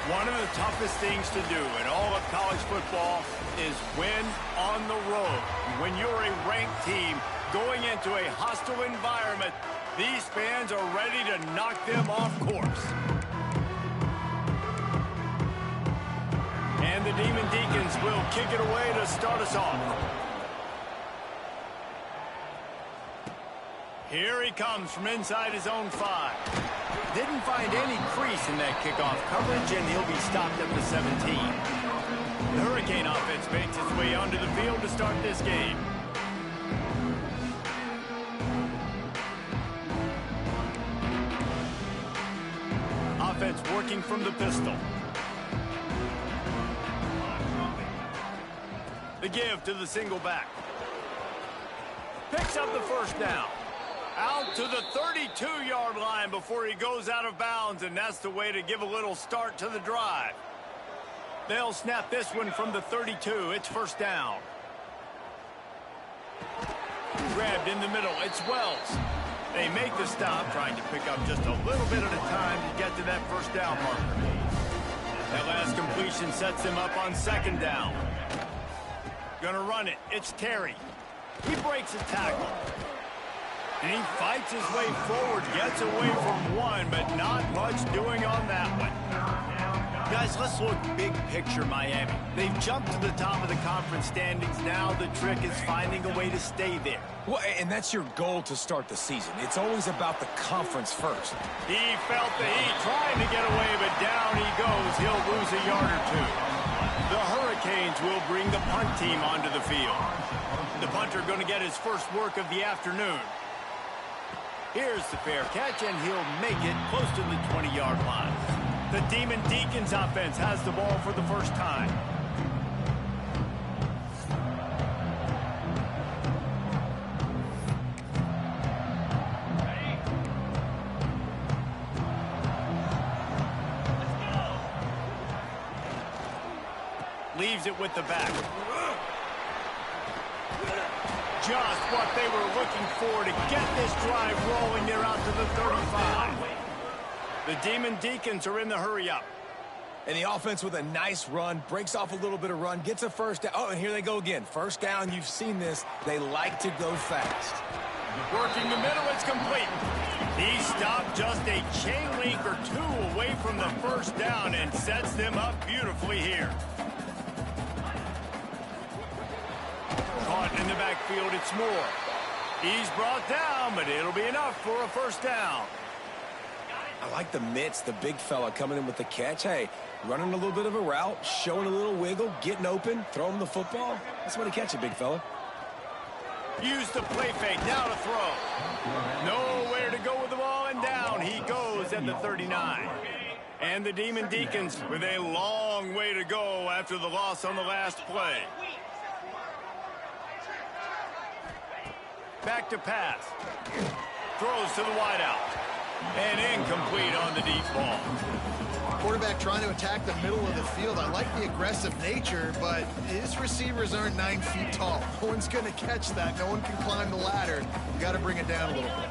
One of the toughest things to do in all of college football is win on the road. When you're a ranked team going into a hostile environment, these fans are ready to knock them off course. And the Demon Deacons will kick it away to start us off. Here he comes from inside his own 5. Didn't find any crease in that kickoff coverage, and he'll be stopped at the 17. The Hurricane offense makes its way onto the field to start this game. Offense working from the pistol. The give to the single back. Picks up the first down. Out to the 32-yard line before he goes out of bounds, and that's the way to give a little start to the drive. They'll snap this one from the 32. It's first down. Grabbed in the middle. It's Wells. They make the stop, trying to pick up just a little bit at a time to get to that first down marker. That last completion sets them up on second down. Gonna run it. It's Terry. He breaks a tackle. And he fights his way forward, gets away from one, but not much doing on that one. Guys, let's look big picture Miami. They've jumped to the top of the conference standings. Now the trick is finding a way to stay there. Well, and that's your goal to start the season. It's always about the conference first. He felt the heat, trying to get away, but down he goes. He'll lose a yard or two. The Hurricanes will bring the punt team onto the field. The punter going to get his first work of the afternoon. Here's the fair catch, and he'll make it close to the 20-yard line. The Demon Deacons offense has the ball for the first time. Leaves it with the back. Just what they were looking for to get this drive rolling. They're out to the 35. The Demon Deacons are in the hurry-up. And the offense with a nice run, breaks off a little bit of run, gets a first down. Oh, and here they go again. First down, you've seen this. They like to go fast. Working the middle, it's complete. He stopped just a chain link or two away from the first down and sets them up beautifully here. Caught in the backfield, it's Moore. He's brought down, but it'll be enough for a first down. I like the mitts, the big fella coming in with the catch. Hey, running a little bit of a route, showing a little wiggle, getting open, throwing the football. That's what he catch it, big fella. Use the play fake, now to throw. Nowhere to go with the ball, and down he goes at the 39. And the Demon Deacons with a long way to go after the loss on the last play. Back to pass. Throws to the wideout. And incomplete on the deep ball. Quarterback trying to attack the middle of the field. I like the aggressive nature, but his receivers aren't 9 feet tall. No one's going to catch that. No one can climb the ladder. You got to bring it down a little bit.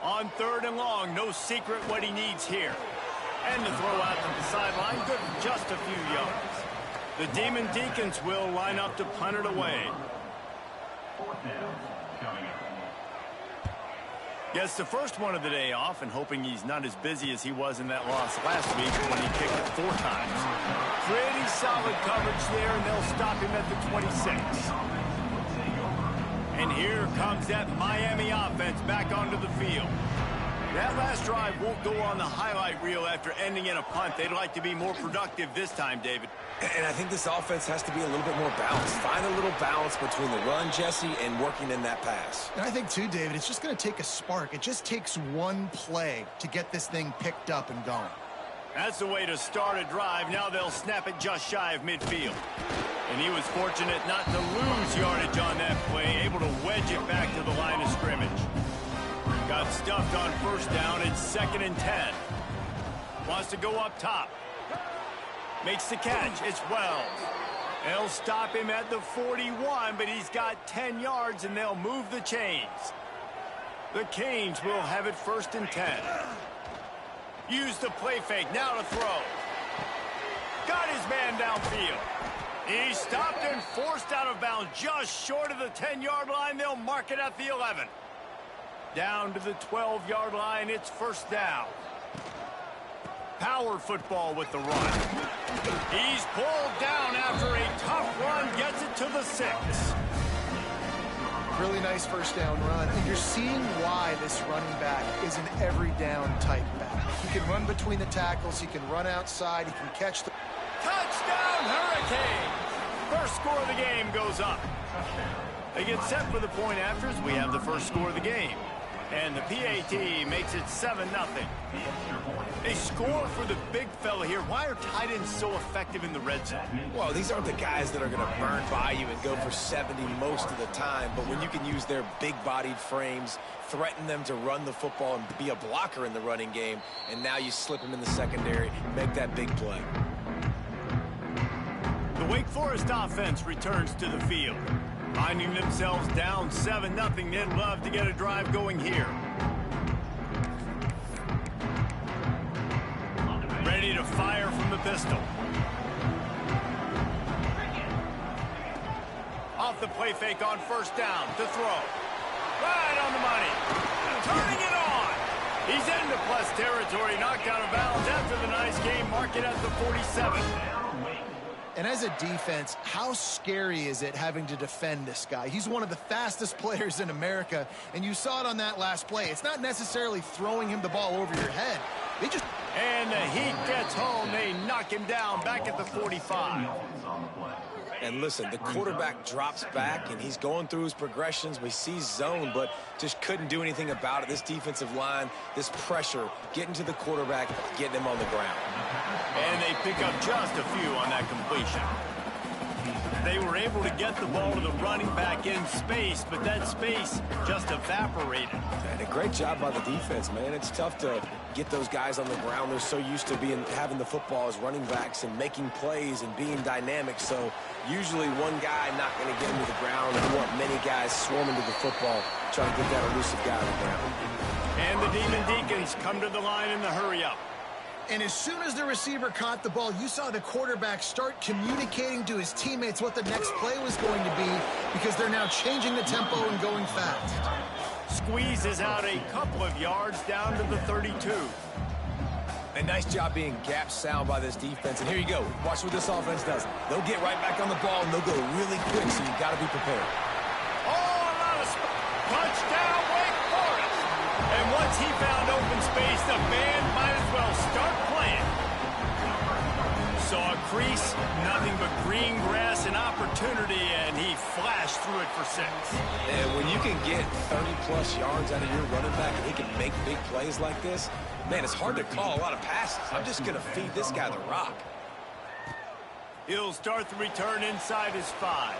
On third and long, no secret what he needs here. And the throw out to the sideline, good for just a few yards. The Demon Deacons will line up to punt it away. Gets the first one of the day off, and hoping he's not as busy as he was in that loss last week when he kicked it 4 times. Pretty solid coverage there, and they'll stop him at the 26. And here comes that Miami offense back onto the field. That last drive won't go on the highlight reel after ending in a punt. They'd like to be more productive this time, David. And I think this offense has to be a little bit more balanced. Find a little balance between the run, Jesse, and working in that pass. And I think, too, David, it's just going to take a spark. It just takes one play to get this thing picked up and going. That's the way to start a drive. Now they'll snap it just shy of midfield. And he was fortunate not to lose yardage on that play, able to wedge it back to the line of scrimmage. Got stuffed on first down. It's 2nd and 10. Wants to go up top. Makes the catch. It's Wells. They'll stop him at the 41, but he's got 10 yards, and they'll move the chains. The Canes will have it 1st and 10. Use the play fake, now to throw. Got his man downfield. He's stopped and forced out of bounds just short of the 10-yard line. They'll mark it at the 11. Down to the 12-yard line, it's first down. Power football with the run. He's pulled down after a tough run, gets it to the 6. Really nice first down run, and you're seeing why this running back is an every down type back. He can run between the tackles, he can run outside, he can catch the... Touchdown, Hurricane! First score of the game goes up. They get set for the point afters. We have the first score of the game. And the PAT makes it 7-0. A score for the big fella here. Why are tight ends so effective in the red zone? Well, these aren't the guys that are going to burn by you and go for 70 most of the time, but when you can use their big-bodied frames, threaten them to run the football and be a blocker in the running game, and now you slip them in the secondary, make that big play. The Wake Forest offense returns to the field. Finding themselves down 7-0, they'd love to get a drive going here. Ready to fire from the pistol. Off the play fake on first down to throw. Right on the money. Turning it on. He's into plus territory, knocked out of bounds after the nice game. Mark it at the 47. And as a defense, how scary is it having to defend this guy? He's one of the fastest players in America, and you saw it on that last play. It's not necessarily throwing him the ball over your head. They just... And the Heat gets home. They knock him down back at the 45. And listen, the quarterback drops back, and he's going through his progressions. We see zone, but just couldn't do anything about it. This defensive line, this pressure, getting to the quarterback, getting him on the ground. And they pick up just a few on that completion. They were able to get the ball to the running back in space, but that space just evaporated. And a great job by the defense, man. It's tough to get those guys on the ground. They're so used to having the football as running backs and making plays and being dynamic. So usually one guy not going to get him to the ground. You want many guys swarming to the football, trying to get that elusive guy on the ground. And the Demon Deacons come to the line in the hurry-up. And as soon as the receiver caught the ball, you saw the quarterback start communicating to his teammates what the next play was going to be, because they're now changing the tempo and going fast. Squeezes out a couple of yards down to the 32. A nice job being gap sound by this defense. And here you go. Watch what this offense does. They'll get right back on the ball, and they'll go really quick, so you've got to be prepared. Oh, a lot of touchdown, Wake Forest! And once he found open space, the band might as well start playing. Saw a crease, nothing but green grass and opportunity, and he flashed through it for 6. And when you can get 30-plus yards out of your running back and he can make big plays like this, man, it's hard to call a lot of passes. I'm just going to feed this guy the rock. He'll start the return inside his 5.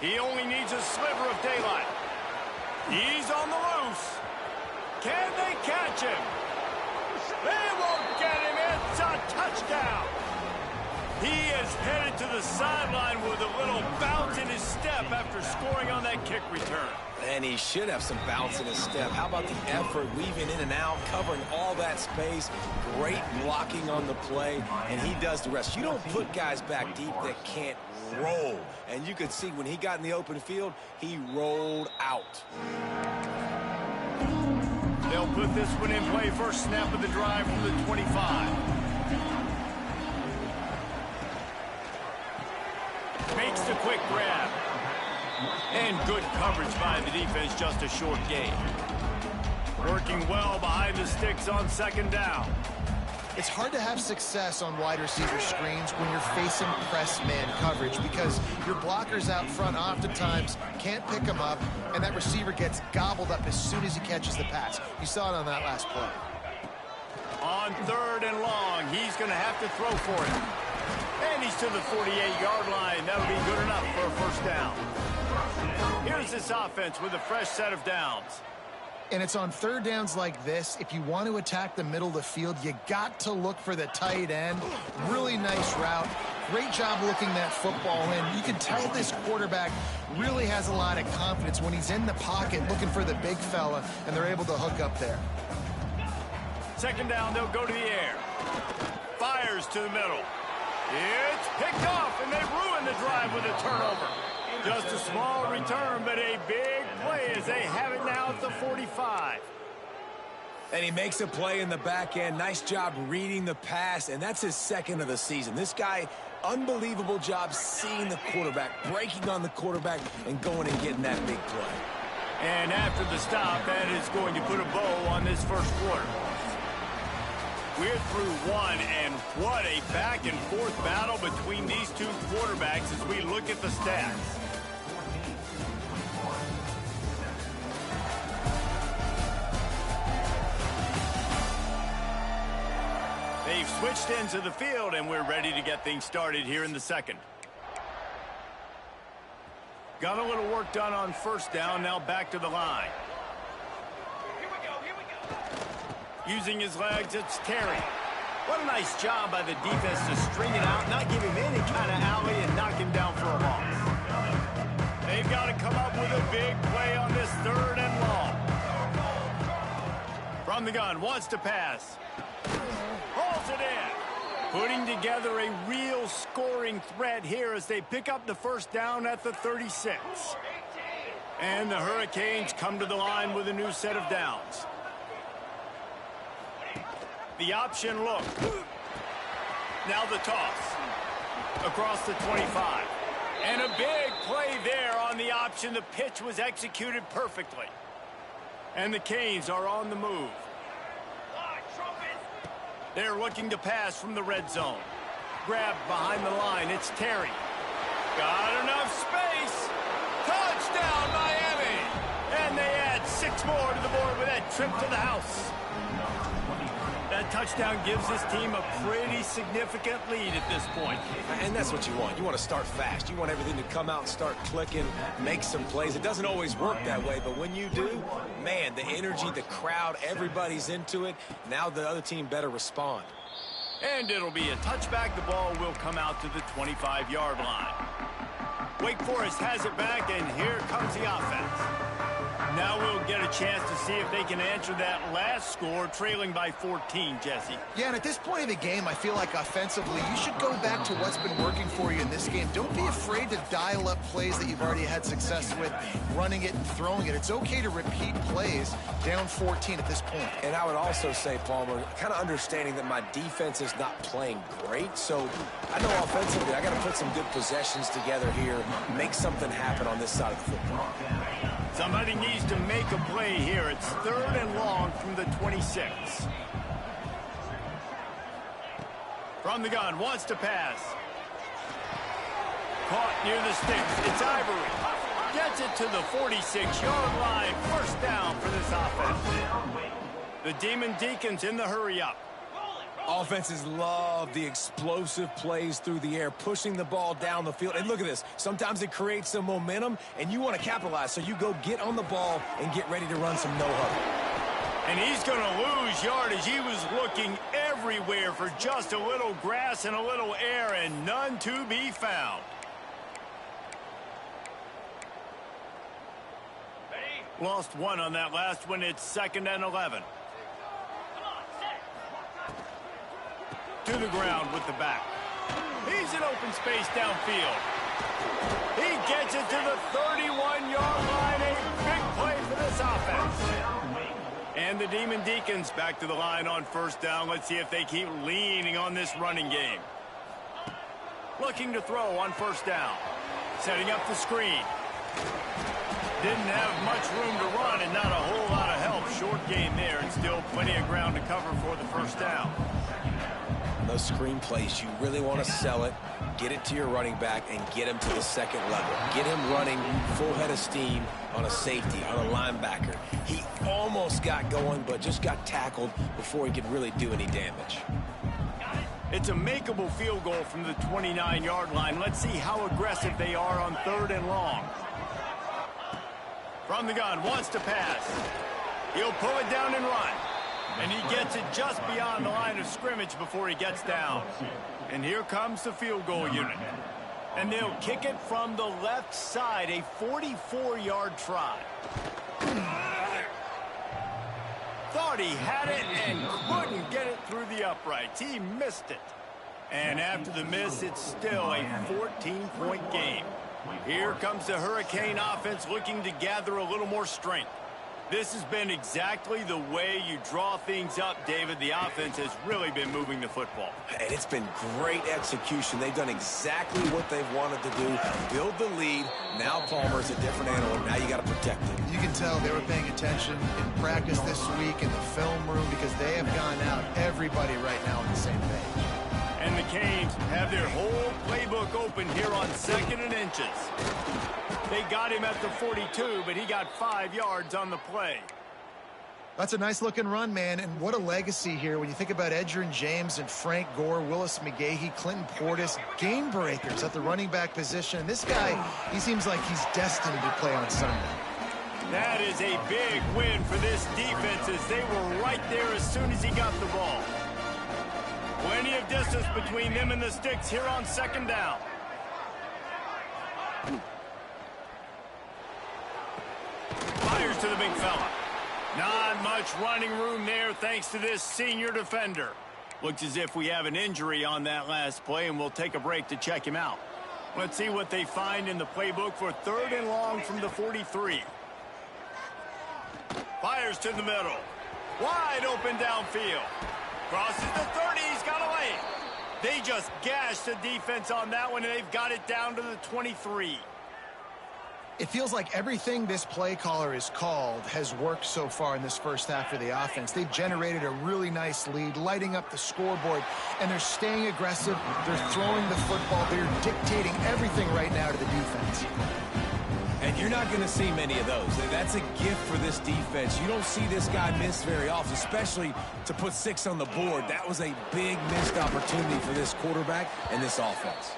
He only needs a sliver of daylight. He's on the loose. Can they catch him? They won't get him. It's a touchdown. He is headed to the sideline with a little bounce in his step after scoring on that kick return. And he should have some bounce in his step. How about the effort, weaving in and out, covering all that space, great blocking on the play, and he does the rest. You don't put guys back deep that can't roll. And you could see when he got in the open field, he rolled out. They'll put this one in play, first snap of the drive from the 25. Makes the quick grab. And good coverage by the defense, just a short gain. Working well behind the sticks on second down. It's hard to have success on wide receiver screens when you're facing press man coverage, because your blockers out front oftentimes can't pick them up, and that receiver gets gobbled up as soon as he catches the pass. You saw it on that last play. On 3rd and long, he's going to have to throw for it. And he's to the 48-yard line. That'll be good enough for a first down. Here's this offense with a fresh set of downs. And it's on 3rd downs like this, if you want to attack the middle of the field, you got to look for the tight end. Really nice route. Great job looking that football in. You can tell this quarterback really has a lot of confidence when he's in the pocket looking for the big fella, and they're able to hook up there. second down, they'll go to the air. Fires to the middle. It's picked off, and they ruin the drive with a turnover. Just a small return, but a big play as they have it now at the 45. And he makes a play in the back end. Nice job reading the pass, and that's his second of the season. This guy, unbelievable job seeing the quarterback, breaking on the quarterback, and going and getting that big play. And after the stop, that is going to put a bow on this first quarter. We're through one, and what a back-and-forth battle between these two quarterbacks as we look at the stats. They've switched into the field, and we're ready to get things started here in the second. Got a little work done on first down, now back to the line. Using his legs, it's Terry. What a nice job by the defense to string it out, not give him any kind of alley, and knock him down for a loss. They've got to come up with a big play on this third and long. From the gun, wants to pass. Hauls it in. Putting together a real scoring threat here as they pick up the first down at the 36. And the Hurricanes come to the line with a new set of downs. The option look. Now the toss. Across the 25. And a big play there on the option. The pitch was executed perfectly. And the Canes are on the move. They're looking to pass from the red zone. Grabbed behind the line. It's Terry. Got enough space. Touchdown, Miami. And they add 6 more to the board with that trip to the house. That touchdown gives this team a pretty significant lead at this point. And that's what you want. You want to start fast. You want everything to come out and start clicking, make some plays. It doesn't always work that way, but when you do, man, the energy, the crowd, everybody's into it. Now the other team better respond. And it'll be a touchback. The ball will come out to the 25-yard line. Wake Forest has it back, and here comes the offense. Now we'll get a chance to see if they can answer that last score, trailing by 14, Jesse. Yeah, and at this point of the game, I feel like offensively, you should go back to what's been working for you in this game. Don't be afraid to dial up plays that you've already had success with, running it and throwing it. It's okay to repeat plays down 14 at this point. And I would also say, Palmer, kind of understanding that my defense is not playing great, so I know offensively I got to put some good possessions together here, make something happen on this side of the football. Somebody needs to make a play here. It's third and long from the 26. From the gun, wants to pass. Caught near the sticks. It's Ivory. Gets it to the 46-yard line. First down for this offense. The Demon Deacons in the hurry-up. Offenses love the explosive plays through the air, pushing the ball down the field. And look at this. Sometimes it creates some momentum, and you want to capitalize. So you go get on the ball and get ready to run some no-huddle. And he's going to lose yardage. He was looking everywhere for just a little grass and a little air, and none to be found. Lost one on that last one. It's 2nd and 11. To the ground with the back. He's in open space downfield. He gets it to the 31-yard line. A big play for this offense. And the Demon Deacons back to the line on first down. Let's see if they keep leaning on this running game. Looking to throw on first down. Setting up the screen. Didn't have much room to run and not a whole lot of help. Short game there and still plenty of ground to cover for the first down. Those screen plays, you really want to sell it, get it to your running back, and get him to the second level. Get him running full head of steam on a safety, on a linebacker. He almost got going, but just got tackled before he could really do any damage. It's a makeable field goal from the 29-yard line. Let's see how aggressive they are on third and long. From the gun, wants to pass. He'll pull it down and run. And he gets it just beyond the line of scrimmage before he gets down. And here comes the field goal unit. And they'll kick it from the left side, a 44-yard try. thought he had it and couldn't get it through the uprights. He missed it. And after the miss, it's still a 14-point game. Here comes the Hurricane offense looking to gather a little more strength. This has been exactly the way you draw things up, David. The offense has really been moving the football. And it's been great execution. They've done exactly what they've wanted to do. Build the lead. Now Palmer's a different animal. Now you got to protect him. You can tell they were paying attention in practice this week in the film room because they have gone out, everybody right now on the same page. And the Canes have their whole playbook open here on 2nd and inches. They got him at the 42, but he got 5 yards on the play. That's a nice-looking run, man, and what a legacy here when you think about Edgerrin James and Frank Gore, Willis McGahee, Clinton Portis, game breakers at the running back position. This guy, he seems like he's destined to play on Sunday. That is a big win for this defense as they were right there as soon as he got the ball. Plenty of distance between them and the sticks here on 2nd down. Fires to the big fella. Not much running room there thanks to this senior defender. Looks as if we have an injury on that last play, and we'll take a break to check him out. Let's see what they find in the playbook for 3rd and long from the 43. Fires to the middle. Wide open downfield. Crosses the 30, he's got away. They just gashed the defense on that one, and they've got it down to the 23. It feels like everything this play caller has called has worked so far in this first half for the offense. They've generated a really nice lead, lighting up the scoreboard, and they're staying aggressive. They're throwing the football. They're dictating everything right now to the defense. And you're not going to see many of those. That's a gift for this defense. You don't see this guy miss very often, especially to put 6 on the board. That was a big missed opportunity for this quarterback and this offense.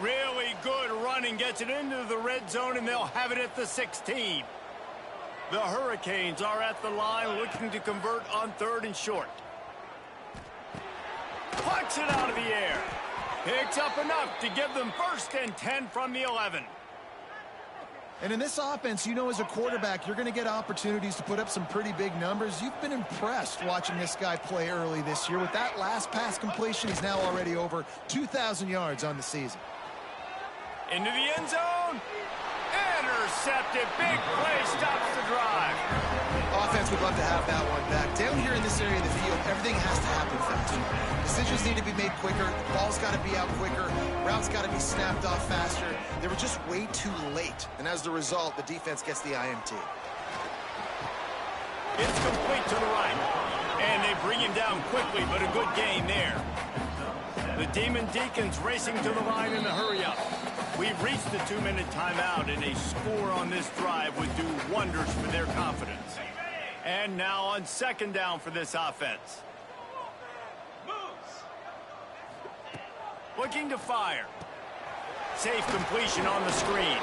Really good running, gets it into the red zone, and they'll have it at the 16. The Hurricanes are at the line looking to convert on 3rd and short. Plucks it out of the air. Picks up enough to give them 1st and 10 from the 11. And in this offense, you know, as a quarterback, you're going to get opportunities to put up some pretty big numbers. You've been impressed watching this guy play early this year. With that last pass completion, he's now already over 2,000 yards on the season. Into the end zone. Intercepted. Big play stops the drive. Offense would love to have that one back. Down here in this area of the field, everything has to happen faster. Decisions need to be made quicker. The ball's got to be out quicker. Routes got to be snapped off faster. They were just way too late. And as the result, the defense gets the INT. It's complete to the right. And they bring him down quickly, but a good gain there. The Demon Deacons racing to the line in a hurry-up. We've reached the 2-minute timeout, and a score on this drive would do wonders for their confidence. And now on 2nd down for this offense. Looking to fire. Safe completion on the screen.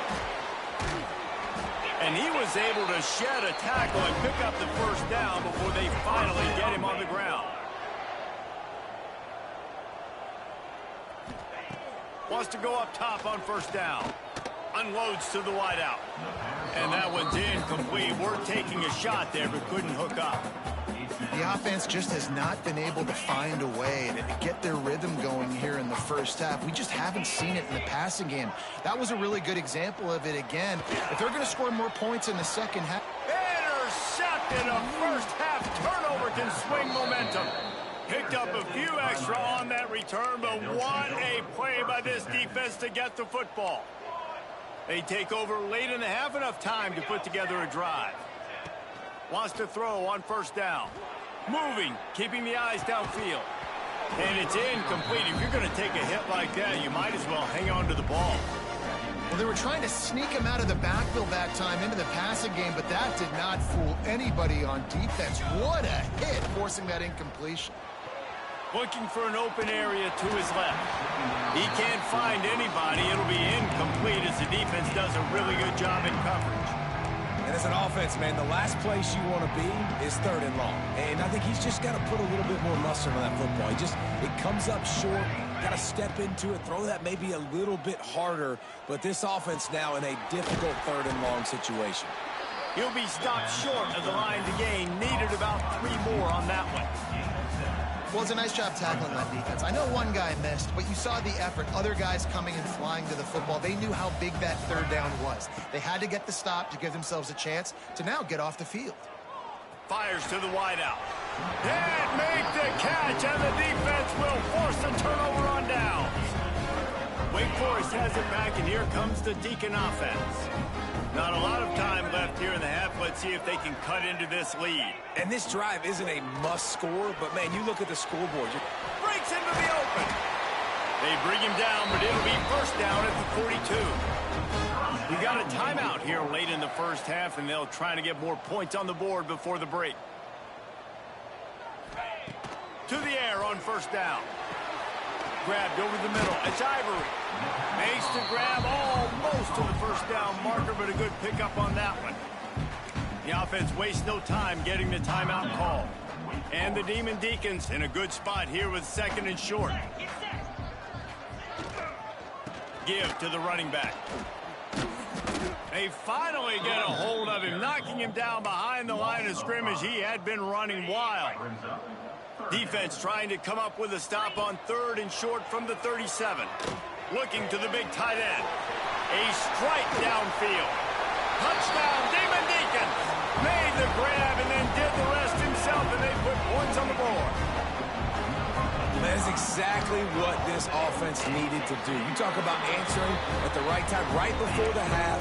And he was able to shed a tackle and pick up the 1st down before they finally get him on the ground. Wants to go up top on 1st down. Unloads to the wideout. And that one's incomplete. We're taking a shot there, but couldn't hook up. The offense just has not been able to find a way to get their rhythm going here in the first half. We just haven't seen it in the passing game. That was a really good example of it again. If they're going to score more points in the second half. Intercepted. A first half turnover can swing momentum. Picked up a few extra on that return, but what a play by this defense to get the football. They take over late in the half, enough time to put together a drive. Wants to throw on 1st down. Moving, keeping the eyes downfield. And it's incomplete. If you're going to take a hit like that, you might as well hang on to the ball. Well, they were trying to sneak him out of the backfield that time into the passing game, but that did not fool anybody on defense. What a hit, forcing that incompletion. Looking for an open area to his left. He can't find anybody. It'll be incomplete as the defense does a really good job in coverage. And as an offense, man, the last place you want to be is 3rd and long. And I think he's just got to put a little bit more mustard on that football. It comes up short. Got to step into it, throw that maybe a little bit harder. But this offense now in a difficult 3rd and long situation. He'll be stopped short of the line to gain. Needed about 3 more on that one. Well, it's a nice job tackling that defense. I know one guy missed, but you saw the effort. Other guys coming and flying to the football. They knew how big that third down was. They had to get the stop to give themselves a chance to now get off the field. Fires to the wideout. Can't make the catch, and the defense will force a turnover on downs. Wake Forest has it back, and here comes the Deacon offense. Not a lot of time left here in the half. Let's see if they can cut into this lead. And this drive isn't a must score, but, man, you look at the scoreboard. Breaks into the open. They bring him down, but it'll be first down at the 42. We got a timeout here late in the first half, and they'll try to get more points on the board before the break. To the air on first down. Grabbed over the middle. It's Ivory. Makes the grab almost to the first down marker, but a good pickup on that one. The offense wastes no time getting the timeout call. And the Demon Deacons in a good spot here with second and short. Give to the running back. They finally get a hold of him, knocking him down behind the line of scrimmage. He had been running wild. Defense trying to come up with a stop on third and short from the 37. Looking to the big tight end. A strike downfield. Touchdown, Demon Deacons. Made the grab and then did the rest himself, and they put points on the board. That is exactly what this offense needed to do. You talk about answering at the right time, right before the half,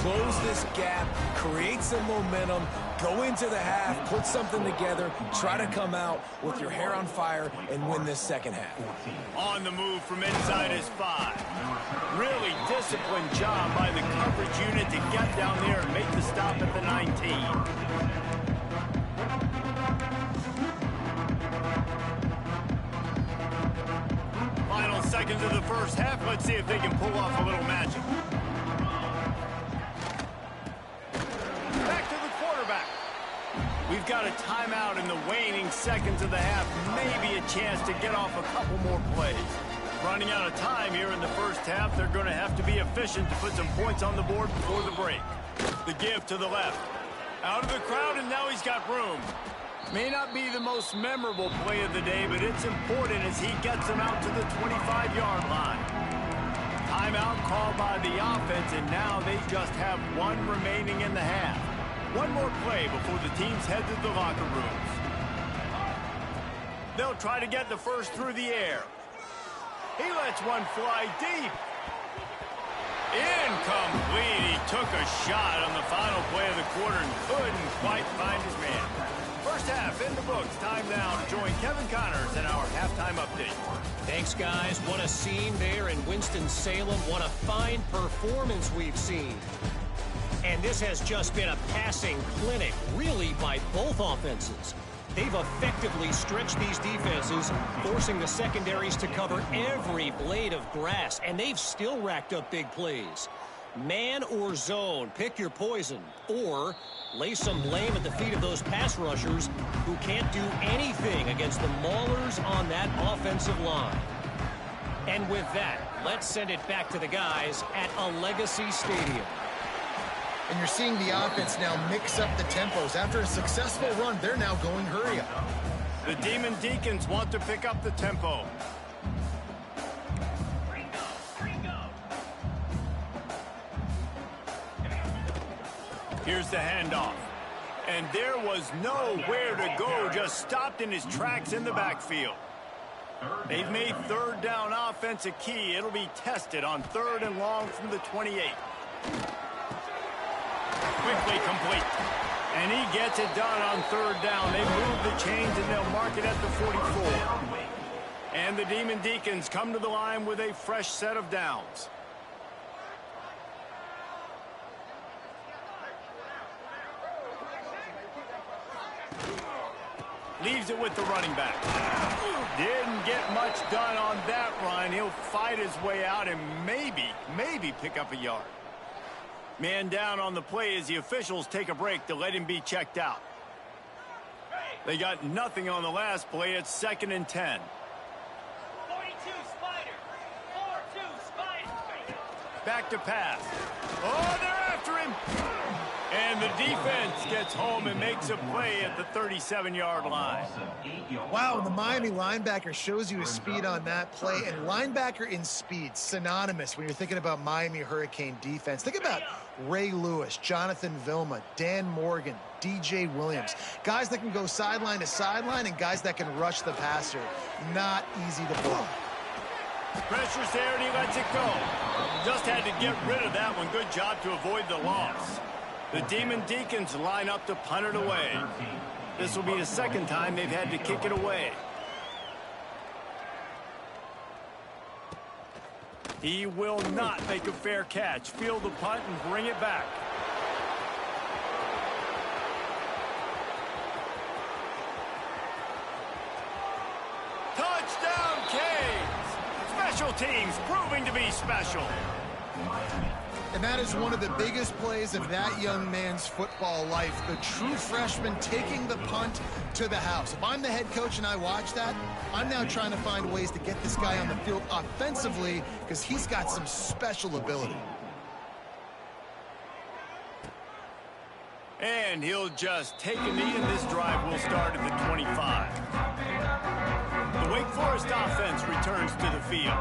close this gap, create some momentum, go into the half, put something together, try to come out with your hair on fire and win this second half. On the move from inside his 5. Really disciplined job by the coverage unit to get down there and make the stop at the 19. Final seconds of the first half. Let's see if they can pull off a little magic. Back to the quarterback. We've got a timeout in the waning seconds of the half. Maybe a chance to get off a couple more plays. Running out of time here in the first half. They're going to have to be efficient to put some points on the board before the break. The give to the left. Out of the crowd, and now he's got room. May not be the most memorable play of the day, but it's important as he gets them out to the 25-yard line. Timeout called by the offense, and now they just have one remaining in the half. One more play before the teams head to the locker rooms. They'll try to get the first through the air. He lets one fly deep. Incomplete. He took a shot on the final play of the quarter and couldn't quite find his man. First half in the books. Time now to join Kevin Connors in our halftime update. Thanks, guys. What a scene there in Winston-Salem. What a fine performance we've seen. And this has just been a passing clinic, really, by both offenses. They've effectively stretched these defenses, forcing the secondaries to cover every blade of grass, and they've still racked up big plays. Man or zone, pick your poison, or lay some blame at the feet of those pass rushers who can't do anything against the maulers on that offensive line. And with that, let's send it back to the guys at a Legacy Stadium. And you're seeing the offense now mix up the tempos. After a successful run, they're now going hurry up. The Demon Deacons want to pick up the tempo. Here's the handoff. And there was nowhere to go, just stopped in his tracks in the backfield. They've made third down offense a key. It'll be tested on third and long from the 28. Quickly complete. And he gets it done on third down. They move the chains and they'll mark it at the 44. And the Demon Deacons come to the line with a fresh set of downs. Leaves it with the running back. Didn't get much done on that run. He'll fight his way out and maybe pick up a yard. Man down on the play as the officials take a break to let him be checked out. They got nothing on the last play. It's 2nd and 10. 42 Spider. 4-2 Spider. Back to pass. Oh, they're after him. And the defense gets home and makes a play at the 37-yard line. Wow, the Miami linebacker shows you his speed on that play. And linebacker in speed, synonymous when you're thinking about Miami Hurricane defense. Think about Ray Lewis, Jonathan Vilma, Dan Morgan, DJ Williams. Guys that can go sideline to sideline and guys that can rush the passer. Not easy to block. Pressure's there and he lets it go. Just had to get rid of that one. Good job to avoid the loss. The Demon Deacons line up to punt it away. This will be the second time they've had to kick it away. He will not make a fair catch. Field the punt and bring it back. Touchdown, Canes! Special teams proving to be special. And that is one of the biggest plays of that young man's football life. The true freshman taking the punt to the house. If I'm the head coach and I watch that, I'm now trying to find ways to get this guy on the field offensively because he's got some special ability. And he'll just take a knee, and this drive will start at the 25. The Wake Forest offense returns to the field.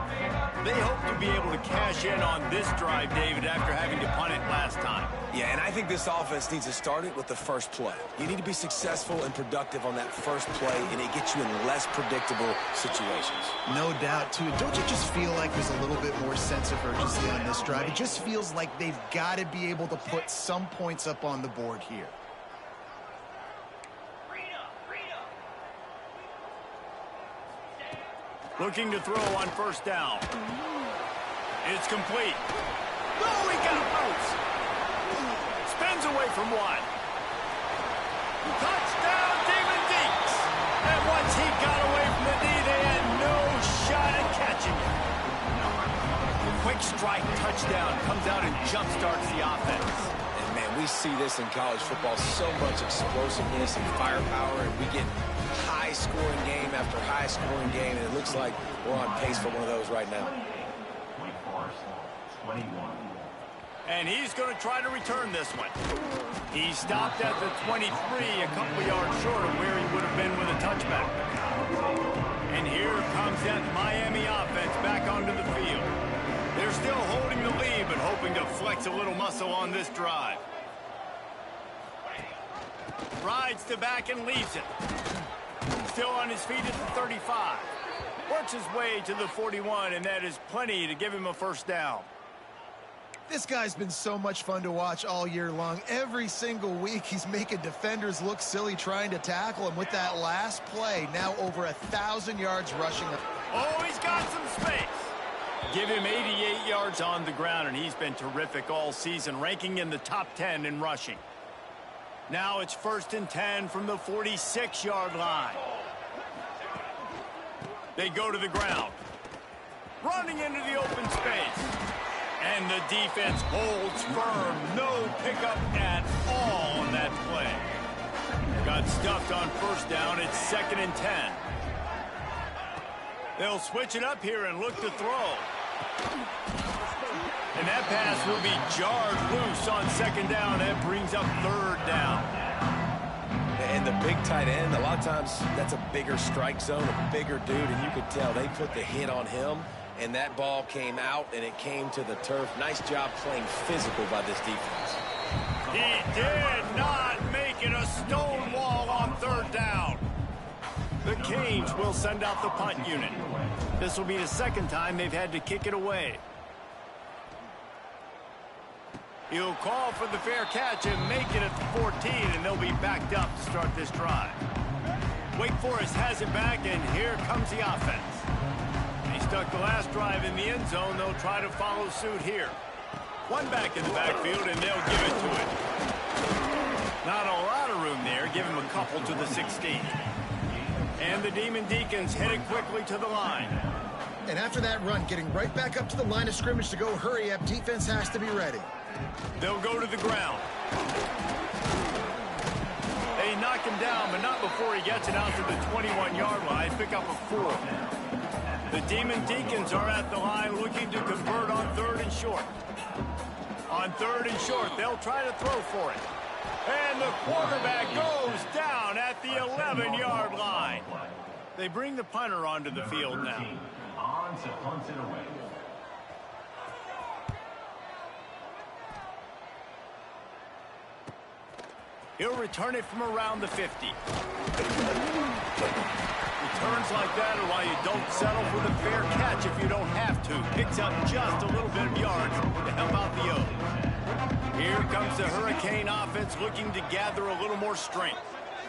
They hope to be able to cash in on this drive, David, after having to punt it last time. Yeah, and I think this offense needs to start it with the first play. You need to be successful and productive on that first play, and it gets you in less predictable situations. No doubt, too. Don't you just feel like there's a little bit more sense of urgency on this drive? It just feels like they've got to be able to put some points up on the board here. Looking to throw on first down. It's complete. Oh, he got a bounce. Spins away from one. Touchdown, Demon Deeks. And once he got away from the knee, they had no shot at catching him. Quick strike touchdown comes out and jump-starts the offense. And, man, we see this in college football, so much explosiveness and firepower, and we get high-scoring game after high-scoring game, and it looks like we're on pace for one of those right now. And he's going to try to return this one. He stopped at the 23, a couple yards short of where he would have been with a touchback. And here comes that Miami offense back onto the field. They're still holding the lead, but hoping to flex a little muscle on this drive. Rides to back and leaves it. Still on his feet at the 35. Works his way to the 41, and that is plenty to give him a first down. This guy's been so much fun to watch all year long. Every single week, he's making defenders look silly trying to tackle him. With that last play, now over 1,000 yards rushing. Oh, he's got some space. Give him 88 yards on the ground, and he's been terrific all season, ranking in the top 10 in rushing. Now it's 1st and 10 from the 46-yard line. They go to the ground. Running into the open space. And the defense holds firm. No pickup at all on that play. Got stuffed on first down. It's 2nd and 10. They'll switch it up here and look to throw. And that pass will be jarred loose on 2nd down. That brings up 3rd down. And the big tight end, a lot of times that's a bigger strike zone, a bigger dude, and you could tell they put the hit on him, and that ball came out, and it came to the turf. Nice job playing physical by this defense. He did not make it a stone wall on 3rd down. The Canes will send out the punt unit. This will be the 2nd time they've had to kick it away. He'll call for the fair catch and make it at the 14, and they'll be backed up to start this drive. Wake Forest has it back, and here comes the offense. They stuck the last drive in the end zone. They'll try to follow suit here. One back in the backfield, and they'll give it to him. Not a lot of room there. Give him a couple to the 16. And the Demon Deacons headed quickly to the line. And after that run, getting right back up to the line of scrimmage to go hurry up, defense has to be ready. They'll go to the ground. They knock him down, but not before he gets it out to the 21-yard line. Pick up a 4. The Demon Deacons are at the line looking to convert on 3rd and short. On 3rd and short, they'll try to throw for it. And the quarterback goes down at the 11-yard line. They bring the punter onto the field now. On to punt it away. He'll return it from around the 50. Returns like that are why you don't settle for the fair catch if you don't have to. Picks up just a little bit of yards to help out the O. Here comes the Hurricane offense looking to gather a little more strength.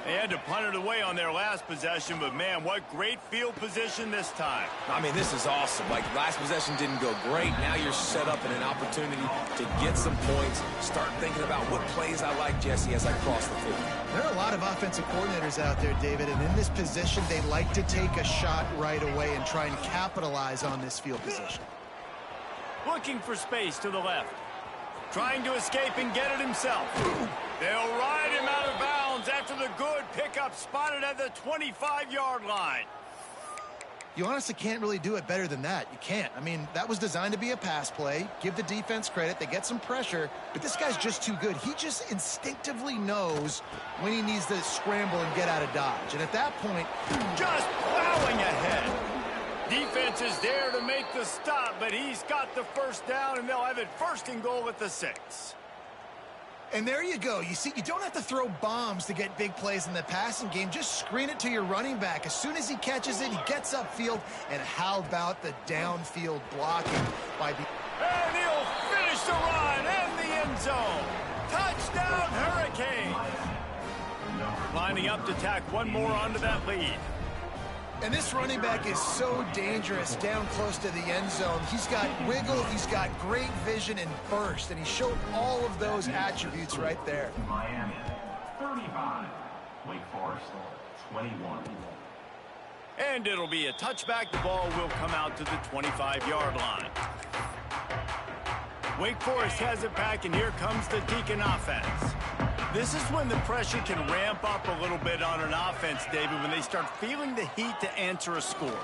They had to punt it away on their last possession, but man, what great field position this time. I mean, this is awesome. Like, last possession didn't go great. Now you're set up in an opportunity to get some points. Start thinking about what plays I like, Jesse, as I cross the 50. There are a lot of offensive coordinators out there, David, and in this position, they like to take a shot right away and try and capitalize on this field position. Looking for space to the left. Trying to escape and get it himself. They'll ride him out of bounds after the good pickup spotted at the 25-yard line. You honestly can't really do it better than that. You can't. I mean, that was designed to be a pass play. Give the defense credit. They get some pressure, but this guy's just too good. He just instinctively knows when he needs to scramble and get out of dodge. And at that point, just plowing ahead. Defense is there to make the stop, but he's got the first down, and they'll have it first and goal at the 6. and there you go. You see, you don't have to throw bombs to get big plays in the passing game. Just screen it to your running back. As soon as he catches it, he gets upfield. And how about the downfield blocking by the... And he'll finish the run in the end zone. Touchdown, Hurricane. Lining up to tack one more onto that lead. And this running back is so dangerous down close to the end zone. He's got wiggle, he's got great vision and burst, and he showed all of those attributes right there. Miami, 35. Wake Forest, 21. And it'll be a touchback. The ball will come out to the 25-yard line. Wake Forest has it back, and here comes the Deacon offense. This is when the pressure can ramp up a little bit on an offense, David, when they start feeling the heat to answer a score.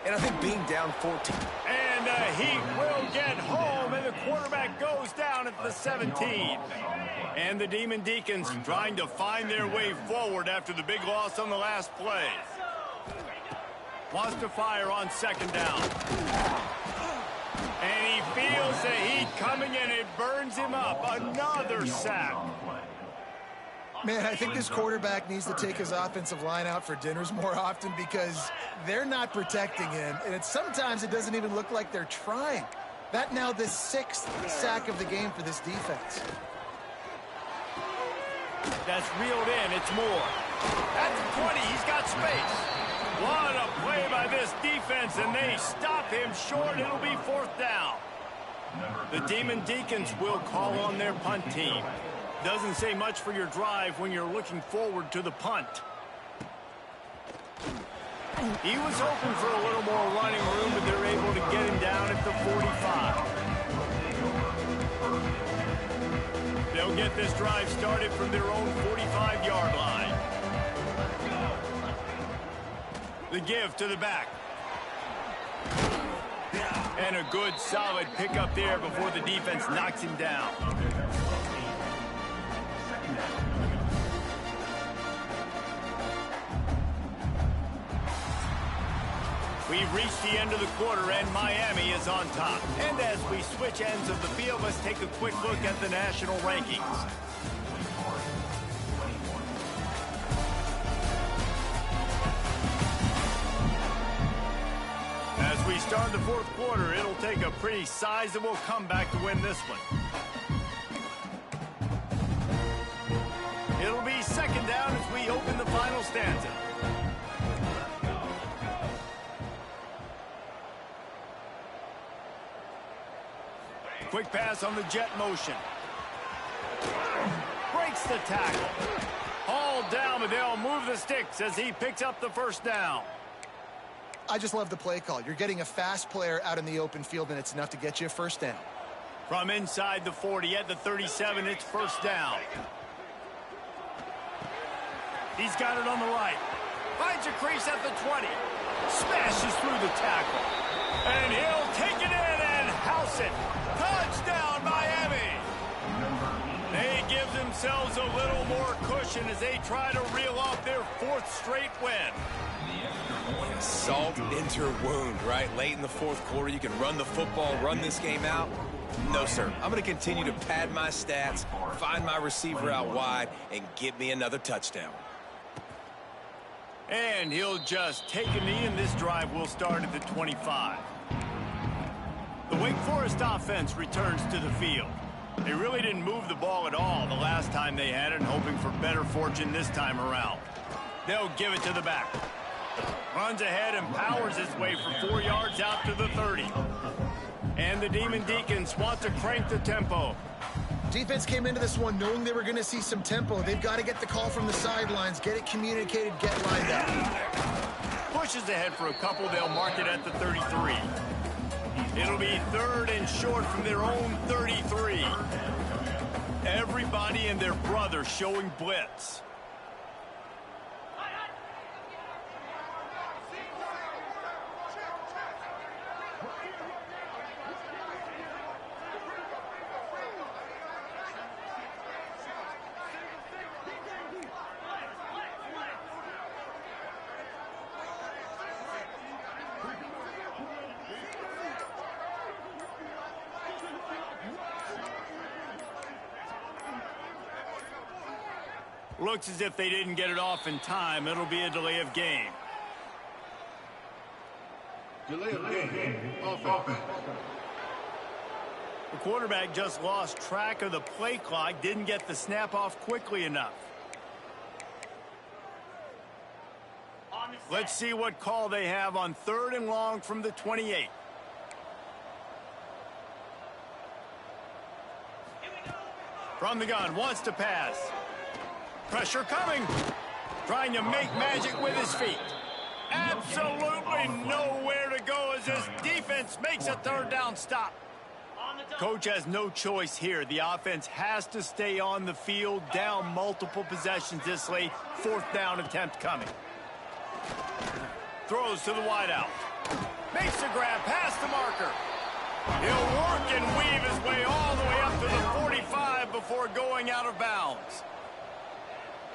And I think being down 14. And the heat will get home, and the quarterback goes down at the 17. And the Demon Deacons trying to find their way forward after the big loss on the last play. Wants to fire on second down. And he feels the heat coming, and it burns him up. Another sack. Man, I think this quarterback needs to take his offensive line out for dinners more often because they're not protecting him. And sometimes it doesn't even look like they're trying. That now the 6th sack of the game for this defense. That's reeled in. It's Moore. At the 20, he's got space. What a play by this defense, and they stop him short. It'll be 4th down. The Demon Deacons will call on their punt team. Doesn't say much for your drive when you're looking forward to the punt. He was hoping for a little more running room, but they're able to get him down at the 45. They'll get this drive started from their own 45-yard line. The give to the back. And a good, solid pickup there before the defense knocks him down. We've reached the end of the quarter, and Miami is on top. And as we switch ends of the field, let's take a quick look at the national rankings. As we start the 4th quarter, it'll take a pretty sizable comeback to win this one. It'll be 2nd down as we open the final stanza. Quick pass on the jet motion. Breaks the tackle. Hauled down, but they'll move the sticks as he picks up the 1st down. I just love the play call. You're getting a fast player out in the open field, and it's enough to get you a 1st down. From inside the 40 at the 37, it's 1st down. He's got it on the right. Finds a crease at the 20. Smashes through the tackle. And he'll take it in and house it. Touchdown, Miami. They give them themselves a little more cushion as they try to reel off their 4th straight win. Salt into her wound, right? Late in the 4th quarter, you can run the football, run this game out. No, sir. I'm going to continue to pad my stats, find my receiver out wide, and get me another touchdown. And he'll just take a knee, and this drive will start at the 25. The Wake Forest offense returns to the field. They really didn't move the ball at all the last time they had it, hoping for better fortune this time around. They'll give it to the back. Runs ahead and powers his way for 4 yards out to the 30. And the Demon Deacons want to crank the tempo. Defense came into this one knowing they were going to see some tempo. They've got to get the call from the sidelines, get it communicated, get lined up. Pushes ahead for a couple. They'll mark it at the 33. It'll be 3rd and short from their own 33. Everybody and their brother showing blitz. Looks as if they didn't get it off in time. It'll be a delay of game. Delay of game. Offense. The quarterback just lost track of the play clock, didn't get the snap off quickly enough. Let's see what call they have on 3rd and long from the 28. From the gun, wants to pass. Pressure coming. Trying to make magic with his feet. Absolutely nowhere to go as this defense makes a 3rd down stop. Coach has no choice here. The offense has to stay on the field, down multiple possessions this late. 4th down attempt coming. Throws to the wideout. Makes the grab past the marker. He'll work and weave his way all the way up to the 45 before going out of bounds.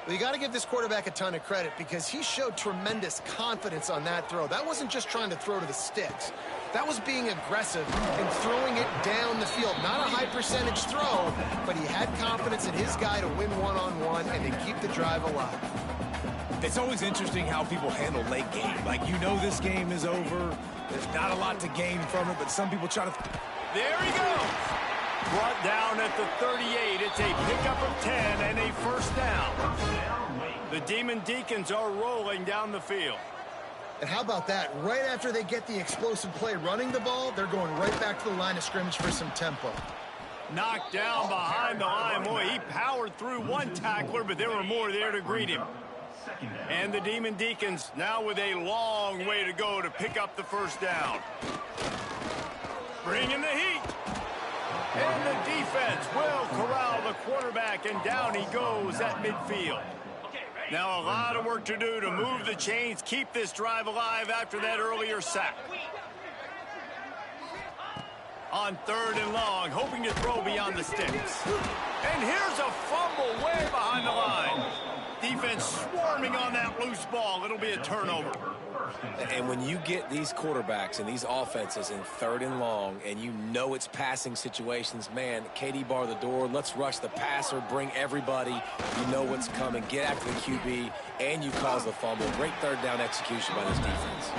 Well, you got to give this quarterback a ton of credit because he showed tremendous confidence on that throw. That wasn't just trying to throw to the sticks. That was being aggressive and throwing it down the field. Not a high percentage throw, but he had confidence in his guy to win one-on-one and to keep the drive alive. It's always interesting how people handle late game. Like, you know this game is over. There's not a lot to gain from it, but some people try to... There he goes. Brought down at the 38. It's a pickup of 10 and a 1st down. The Demon Deacons are rolling down the field. And how about that? Right after they get the explosive play running the ball, they're going right back to the line of scrimmage for some tempo. Knocked down behind the line. Boy, he powered through one tackler, but there were more there to greet him. And the Demon Deacons now with a long way to go to pick up the 1st down. Bringing the heat. And the defense will corral the quarterback, and down he goes at midfield. Now a lot of work to do to move the chains, keep this drive alive after that earlier sack. On 3rd and long, hoping to throw beyond the sticks. And here's a fumble way behind the line. Defense swarming on that loose ball. It'll be a turnover. And when you get these quarterbacks and these offenses in 3rd and long and you know it's passing situations, man, KD bar the door, let's rush the passer, bring everybody. You know what's coming. Get after the QB, and you cause the fumble. Great 3rd down execution by this defense.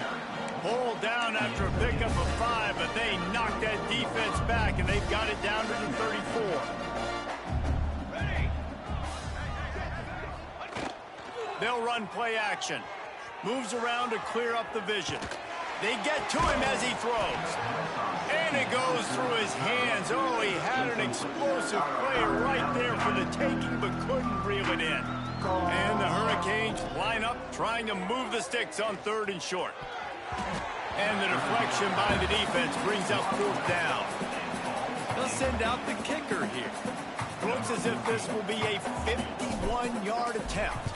Pulled down after a pickup of 5, but they knocked that defense back, and they've got it down to the 34. They'll run play action. Moves around to clear up the vision. They get to him as he throws. And it goes through his hands. Oh, he had an explosive play right there for the taking, but couldn't reel it in. And the Hurricanes line up, trying to move the sticks on 3rd and short. And the deflection by the defense brings up 4th down. They'll send out the kicker here. Looks as if this will be a 51-yard attempt.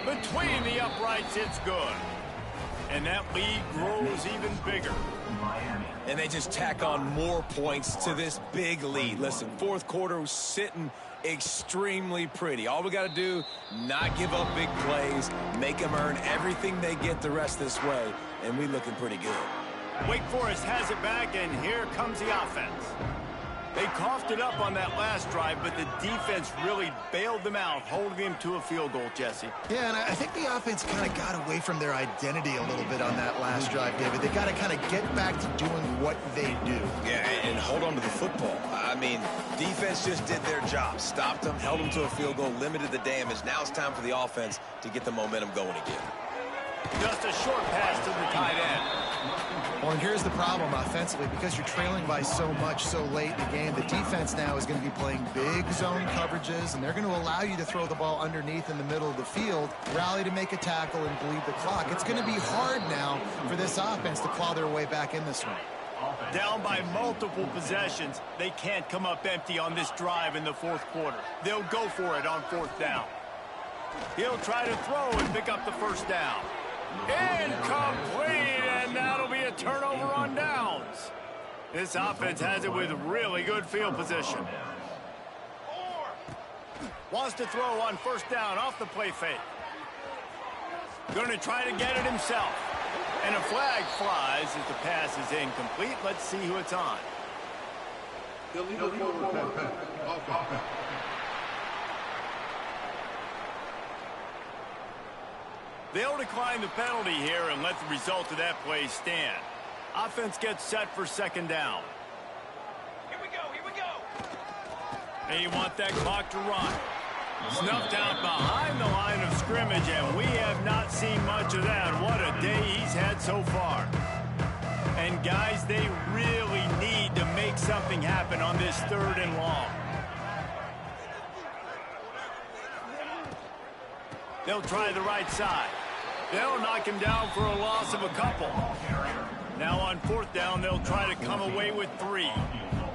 Between the uprights, it's good. And that lead grows even bigger. And they just tack on more points to this big lead. Listen, fourth quarter was sitting extremely pretty. All we got to do, not give up big plays, make them earn everything they get the rest this way, and we looking pretty good. Wake Forest has it back, and here comes the offense. They coughed it up on that last drive, but the defense really bailed them out, holding them to a field goal, Jesse. Yeah, and I think the offense kind of got away from their identity a little bit on that last drive, David. They got to kind of get back to doing what they do. Yeah, and hold on to the football. I mean, defense just did their job. Stopped them, held them to a field goal, limited the damage. Now it's time for the offense to get the momentum going again. Just a short pass to the tight end. Well, and here's the problem offensively. Because you're trailing by so much so late in the game, the defense now is going to be playing big zone coverages, and they're going to allow you to throw the ball underneath in the middle of the field, rally to make a tackle, and bleed the clock. It's going to be hard now for this offense to claw their way back in this one. Down by multiple possessions, they can't come up empty on this drive in the fourth quarter. They'll go for it on fourth down. He'll try to throw and pick up the first down. Incomplete, and that'll be a turnover on downs. This offense has it with really good field position. Wants to throw on first down off the play fake. Going to try to get it himself. And a flag flies as the pass is incomplete. Let's see who it's on. Illegal forward offense. They'll decline the penalty here and let the result of that play stand. Offense gets set for second down. Here we go. They want that clock to run. Snuffed out behind the line of scrimmage, and we have not seen much of that. What a day he's had so far. And guys, they really need to make something happen on this third and long. They'll try the right side. They'll knock him down for a loss of a couple. Now on fourth down, they'll try to come away with 3.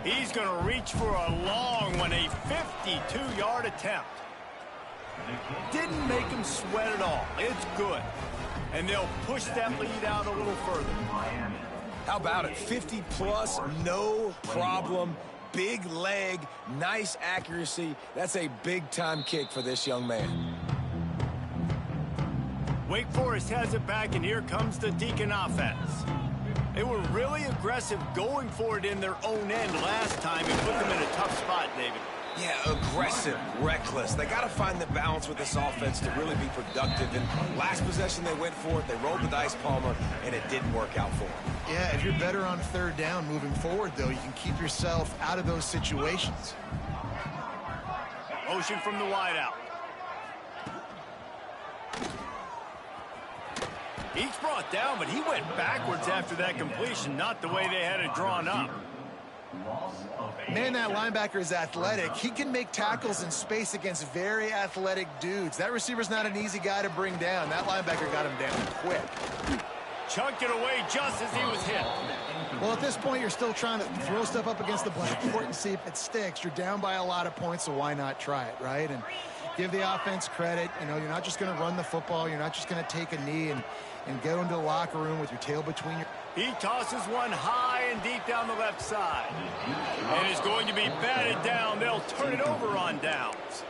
He's going to reach for a long one, a 52-yard attempt. Didn't make him sweat at all. It's good. And they'll push that lead out a little further. How about it? 50-plus, no problem. Big leg, nice accuracy. That's a big-time kick for this young man. Wake Forest has it back, and here comes the Deacon offense. They were really aggressive going for it in their own end last time and put them in a tough spot, David. Yeah, aggressive, reckless. They got to find the balance with this offense to really be productive. And last possession they went for it. They rolled the dice, Palmer, and it didn't work out for them. Yeah, if you're better on third down moving forward, though, you can keep yourself out of those situations. Motion from the wideout. He's brought down, but he went backwards after that completion, not the way they had it drawn up. Man, that linebacker is athletic. He can make tackles in space against very athletic dudes. That receiver's not an easy guy to bring down. That linebacker got him down quick. Chunked it away just as he was hit. Well, at this point, you're still trying to throw stuff up against the blackboard and see if it sticks. You're down by a lot of points, so why not try it, right? And give the offense credit. You know, you're not just going to run the football. You're not just going to take a knee and go into the locker room with your tail between your... He tosses one high and deep down the left side. And is going to be batted down. They'll turn it over on downs.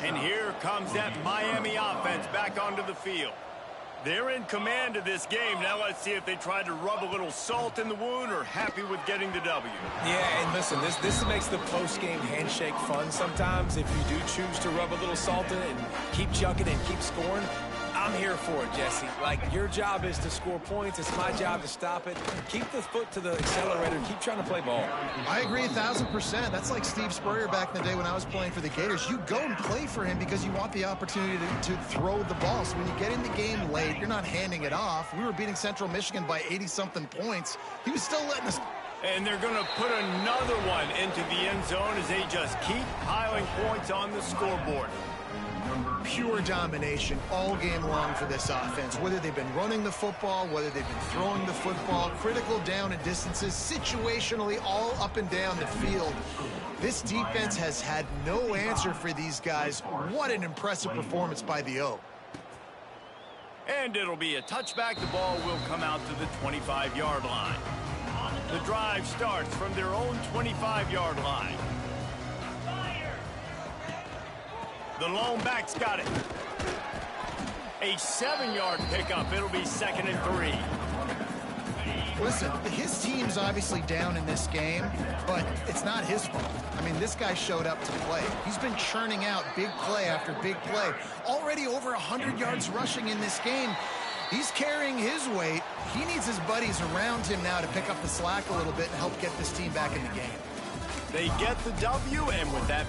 And here comes that Miami offense back onto the field. They're in command of this game. Now let's see if they try to rub a little salt in the wound or happy with getting the W. Yeah, and listen, this makes the post-game handshake fun sometimes. If you do choose to rub a little salt in it and keep chucking and keep scoring, I'm here for it, Jesse. Like, your job is to score points. It's my job to stop it. Keep the foot to the accelerator. Keep trying to play ball. I agree 1,000%. That's like Steve Spurrier back in the day when I was playing for the Gators. You go and play for him because you want the opportunity to throw the ball. So when you get in the game late, you're not handing it off. We were beating Central Michigan by 80-something points. He was still letting us... And they're going to put another one into the end zone as they just keep piling points on the scoreboard. Pure domination all game long for this offense. Whether they've been running the football, whether they've been throwing the football, critical down and distances, situationally all up and down the field. This defense has had no answer for these guys. What an impressive performance by the O. And it'll be a touchback. The ball will come out to the 25-yard line. The drive starts from their own 25-yard line. The lone back's got it. A 7-yard pickup. It'll be 2nd and 3. Listen, his team's obviously down in this game, but it's not his fault. I mean, this guy showed up to play. He's been churning out big play after big play. Already over 100 yards rushing in this game. He's carrying his weight. He needs his buddies around him now to pick up the slack a little bit and help get this team back in the game. They get the W, and with that